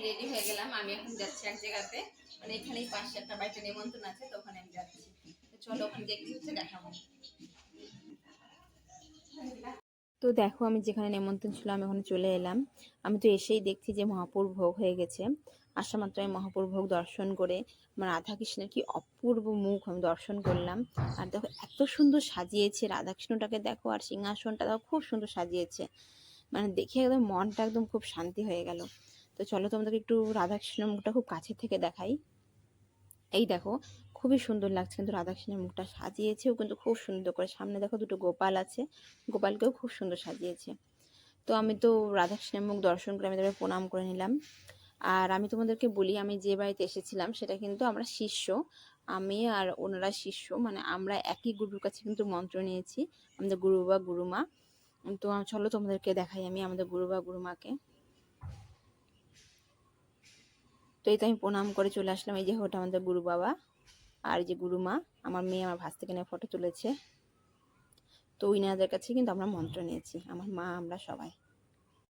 Ready হয়ে গেলাম। আমি এখন যাচ্ছি এক জায়গাতে, মানে এখানেই পাশে একটা বাড়িতে নিমন্ত্রণ আছে, তো ওখানে আমি যাচ্ছি। তো চলো ওখানে দেখতে হচ্ছে দেখাবো। তো দেখো আমি যেখানে নেমন্তন্ন ছিল আমি ওখানে চলে এলাম। আমি তো এসেই দেখছি যে মহাপুর ভোগ হয়ে গেছে। আসা মাত্র আমি মহাপুর ভোগ দর্শন করে আমার রাধাকৃষ্ণের কি অপূর্ব মুখ আমি দর্শন করলাম। আর দেখো এত সুন্দর সাজিয়েছে রাধাকৃষ্ণটাকে, দেখো আর সিংহাসনটা দেখো খুব সুন্দর সাজিয়েছে, মানে দেখে একদম মনটা একদম খুব শান্তি হয়ে গেল। তো চলো তোমাদেরকে একটু রাধাকৃষ্ণের মুখটা খুব কাছে থেকে দেখাই। এই দেখো খুবই সুন্দর লাগছে কিন্তু রাধাকৃষ্ণের মুখটা সাজিয়েছেও কিন্তু খুব সুন্দর করে। সামনে দেখো দুটো গোপাল আছে, গোপালকেও খুব সুন্দর সাজিয়েছে। তো আমি তো রাধাকৃষ্ণের মুখ দর্শন করে আমি তাদের প্রণাম করে নিলাম। আর আমি তোমাদেরকে বলি, আমি যে বাড়িতে এসেছিলাম সেটা কিন্তু আমরা শিষ্য, আমি আর ওনারা শিষ্য, মানে আমরা একই গুরুর কাছে কিন্তু মন্ত্র নিয়েছি, আমাদের গুরু বা গুরুমা। তো চলো তোমাদেরকে দেখাই আমি আমাদের গুরু বা গুরুমাকে। তো এই তো আমি প্রণাম করে চলে আসলাম। এই যে ওটা আমাদের গুরু বাবা, আর এই যে গুরুমা, আমার মেয়ে আমার ভাস থেকে ফটো তুলেছে। তো ইনাদের কাছে কিন্তু আমরা মন্ত্র নিয়েছি, আমার মা আমরা সবাই।